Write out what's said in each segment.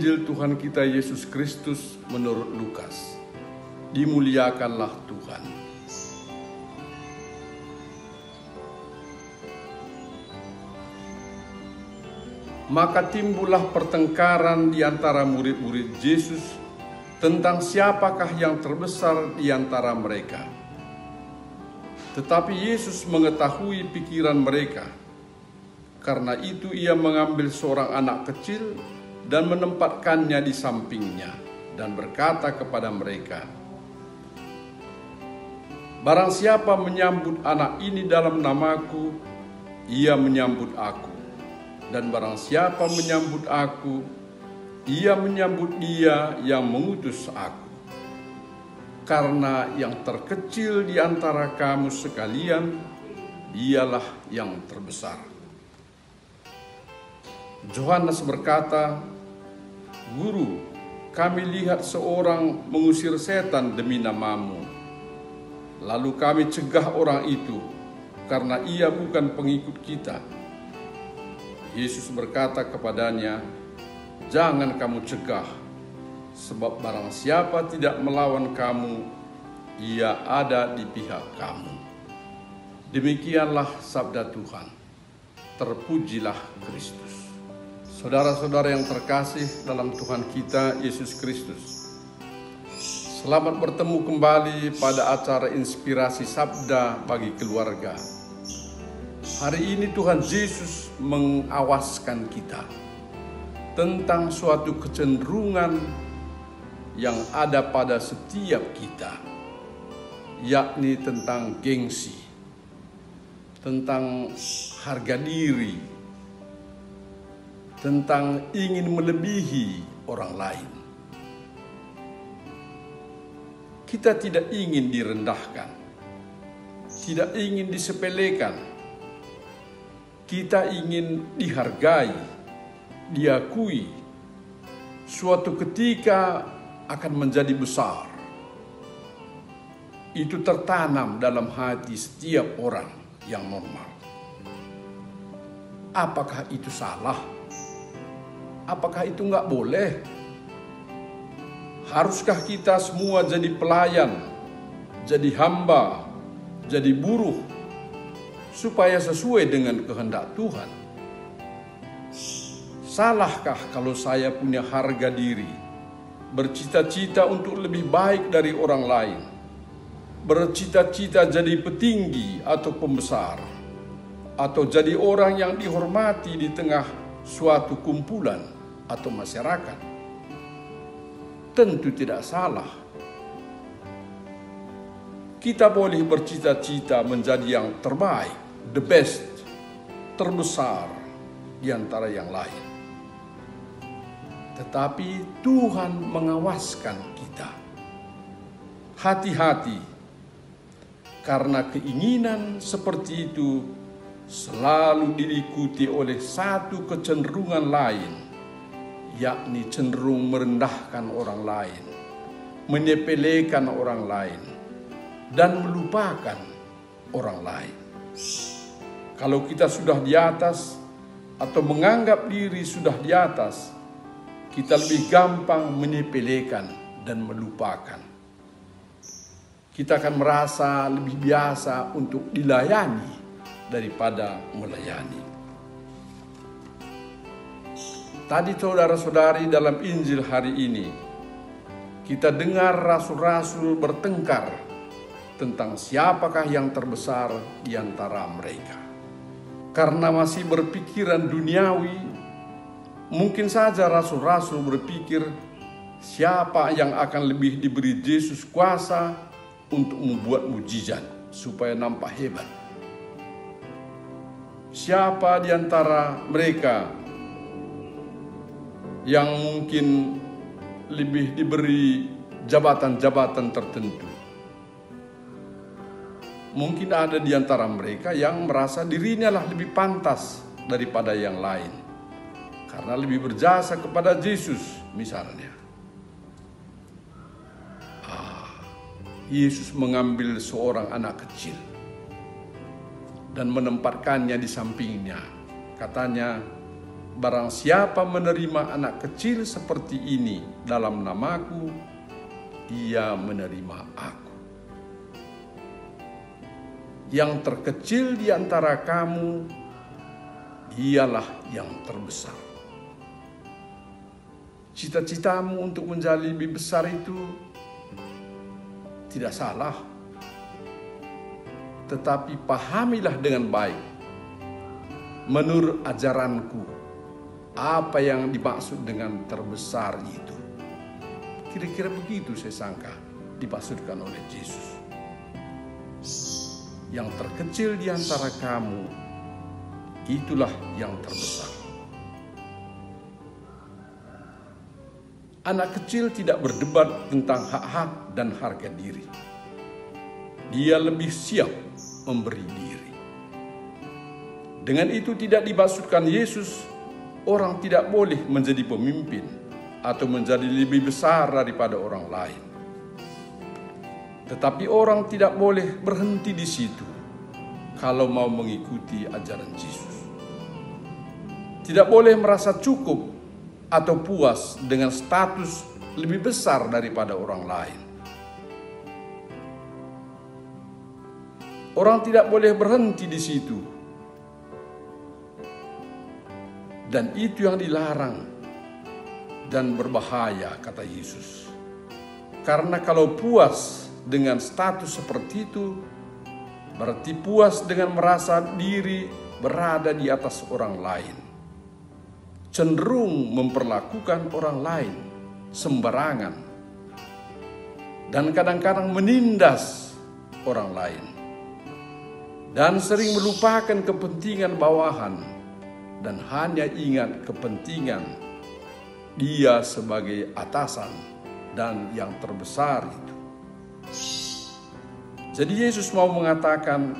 Injil Tuhan kita Yesus Kristus menurut Lukas. Dimuliakanlah Tuhan. Maka timbullah pertengkaran di antara murid-murid Yesus tentang siapakah yang terbesar di antara mereka. Tetapi Yesus mengetahui pikiran mereka. Karena itu ia mengambil seorang anak kecil dan menempatkannya di sampingnya dan berkata kepada mereka, "Barang siapa menyambut anak ini dalam namaku, ia menyambut aku. Dan barang siapa menyambut aku, ia menyambut dia yang mengutus aku. Karena yang terkecil di antara kamu sekalian, dialah yang terbesar." Yohanes berkata, "Guru, kami lihat seorang mengusir setan demi namamu. Lalu kami cegah orang itu, karena ia bukan pengikut kita." Yesus berkata kepadanya, "Jangan kamu cegah, sebab barang siapa tidak melawan kamu, ia ada di pihak kamu." Demikianlah sabda Tuhan. Terpujilah Kristus. Saudara-saudara yang terkasih dalam Tuhan kita Yesus Kristus, selamat bertemu kembali pada acara inspirasi sabda bagi keluarga. Hari ini Tuhan Yesus mengawaskan kita tentang suatu kecenderungan yang ada pada setiap kita, yakni tentang gengsi, tentang harga diri, tentang ingin melebihi orang lain. Kita tidak ingin direndahkan, tidak ingin disepelekan. Kita ingin dihargai, diakui, suatu ketika akan menjadi besar. Itu tertanam dalam hati setiap orang yang normal. Apakah itu salah? Apakah itu nggak boleh? Haruskah kita semua jadi pelayan, jadi hamba, jadi buruh, supaya sesuai dengan kehendak Tuhan? Salahkah kalau saya punya harga diri, bercita-cita untuk lebih baik dari orang lain, bercita-cita jadi petinggi atau pembesar, atau jadi orang yang dihormati di tengah suatu kumpulan atau masyarakat? Tentu tidak salah. Kita boleh bercita-cita menjadi yang terbaik, the best, terbesar di antara yang lain. Tetapi Tuhan mengawaskan kita. Hati-hati, karena keinginan seperti itu selalu diikuti oleh satu kecenderungan lain, yakni cenderung merendahkan orang lain, menyepelekan orang lain, dan melupakan orang lain. Kalau kita sudah di atas atau menganggap diri sudah di atas, kita lebih gampang menyepelekan dan melupakan. Kita akan merasa lebih biasa untuk dilayani daripada melayani. Tadi saudara-saudari, dalam Injil hari ini kita dengar rasul-rasul bertengkar tentang siapakah yang terbesar di antara mereka. Karena masih berpikiran duniawi, mungkin saja rasul-rasul berpikir siapa yang akan lebih diberi Yesus kuasa untuk membuat mujizat supaya nampak hebat. Siapa di antara mereka yang mungkin lebih diberi jabatan-jabatan tertentu. Mungkin ada di antara mereka yang merasa dirinya lah lebih pantas daripada yang lain, karena lebih berjasa kepada Yesus misalnya. Yesus mengambil seorang anak kecil dan menempatkannya di sampingnya. Katanya, barang siapa menerima anak kecil seperti ini dalam namaku, ia menerima aku. Yang terkecil di antara kamu, dialah yang terbesar. Cita-citamu untuk menjadi lebih besar itu tidak salah. Tetapi pahamilah dengan baik, menurut ajaranku, apa yang dimaksud dengan terbesar itu. Kira-kira begitu saya sangka dimaksudkan oleh Yesus. Yang terkecil di antara kamu, itulah yang terbesar. Anak kecil tidak berdebat tentang hak-hak dan harga diri. Dia lebih siap memberi diri. Dengan itu tidak dimaksudkan Yesus orang tidak boleh menjadi pemimpin atau menjadi lebih besar daripada orang lain. Tetapi orang tidak boleh berhenti di situ kalau mau mengikuti ajaran Yesus. Tidak boleh merasa cukup atau puas dengan status lebih besar daripada orang lain. Orang tidak boleh berhenti di situ. Dan itu yang dilarang dan berbahaya, kata Yesus. Karena kalau puas dengan status seperti itu, berarti puas dengan merasa diri berada di atas orang lain. Cenderung memperlakukan orang lain sembarangan. Dan kadang-kadang menindas orang lain. Dan sering melupakan kepentingan bawahan. Dan hanya ingat kepentingan dia sebagai atasan dan yang terbesar itu. Jadi Yesus mau mengatakan,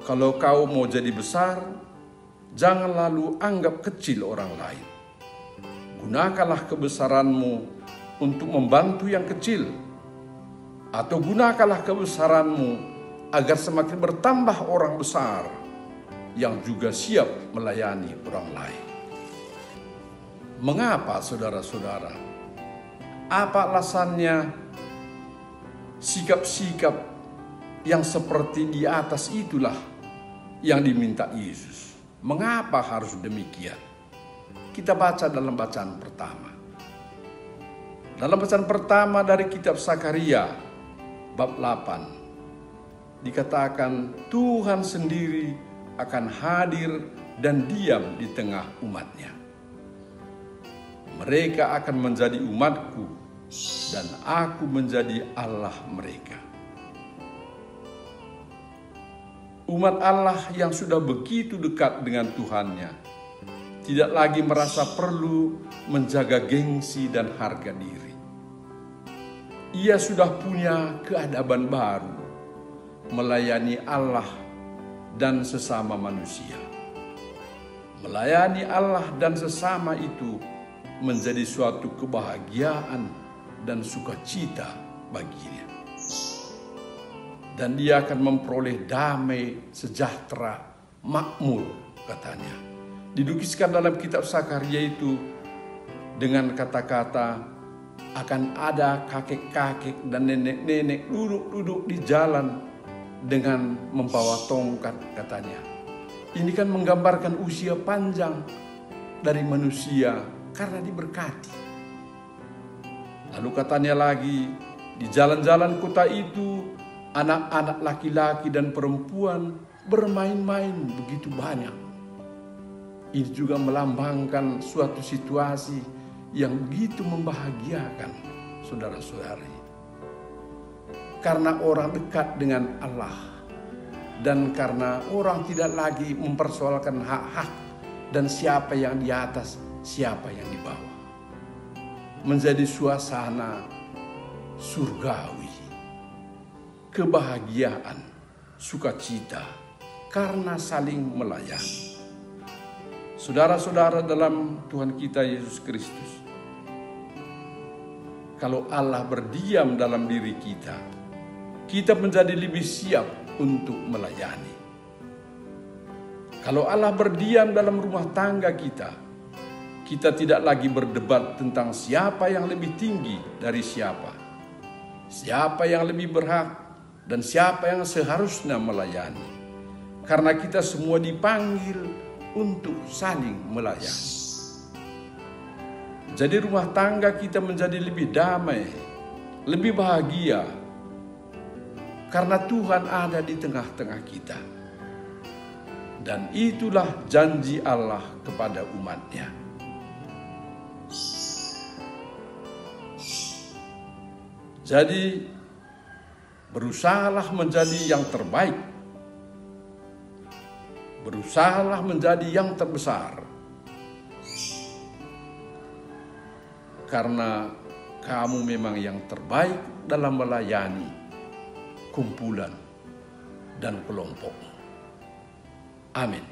kalau kau mau jadi besar, jangan lalu anggap kecil orang lain. Gunakanlah kebesaranmu untuk membantu yang kecil. Atau gunakanlah kebesaranmu agar semakin bertambah orang besar yang juga siap melayani orang lain. Mengapa, saudara-saudara? Apa alasannya sikap-sikap yang seperti di atas itulah yang diminta Yesus? Mengapa harus demikian? Kita baca dalam bacaan pertama. Dalam bacaan pertama dari kitab Sakaria, bab 8, dikatakan Tuhan sendiri akan hadir dan diam di tengah umatnya. Mereka akan menjadi umatku dan aku menjadi Allah mereka. Umat Allah yang sudah begitu dekat dengan Tuhannya tidak lagi merasa perlu menjaga gengsi dan harga diri. Ia sudah punya keadaban baru melayani Allah dan sesama manusia. Melayani Allah dan sesama itu menjadi suatu kebahagiaan dan sukacita baginya. Dan dia akan memperoleh damai, sejahtera, makmur, katanya. Didukiskan dalam kitab Sakaria itu dengan kata-kata, akan ada kakek-kakek dan nenek-nenek duduk-duduk di jalan dengan membawa tongkat, katanya. Ini kan menggambarkan usia panjang dari manusia karena diberkati. Lalu katanya lagi, di jalan-jalan kota itu anak-anak laki-laki dan perempuan bermain-main begitu banyak. Ini juga melambangkan suatu situasi yang begitu membahagiakan, saudara-saudari. Karena orang dekat dengan Allah dan karena orang tidak lagi mempersoalkan hak-hak dan siapa yang di atas, siapa yang di bawah. Menjadi suasana surgawi, kebahagiaan, sukacita karena saling melayani. Saudara-saudara dalam Tuhan kita Yesus Kristus, kalau Allah berdiam dalam diri kita menjadi lebih siap untuk melayani. Kalau Allah berdiam dalam rumah tangga kita, Kita tidak lagi berdebat tentang siapa yang lebih tinggi dari siapa, siapa yang lebih berhak, dan siapa yang seharusnya melayani. Karena kita semua dipanggil untuk saling melayani. Jadi rumah tangga kita menjadi lebih damai, lebih bahagia, karena Tuhan ada di tengah-tengah kita. Dan itulah janji Allah kepada umat-Nya. Jadi, berusahalah menjadi yang terbaik. Berusahalah menjadi yang terbesar. Karena kamu memang yang terbaik dalam melayani kumpulan dan kelompok. Amin.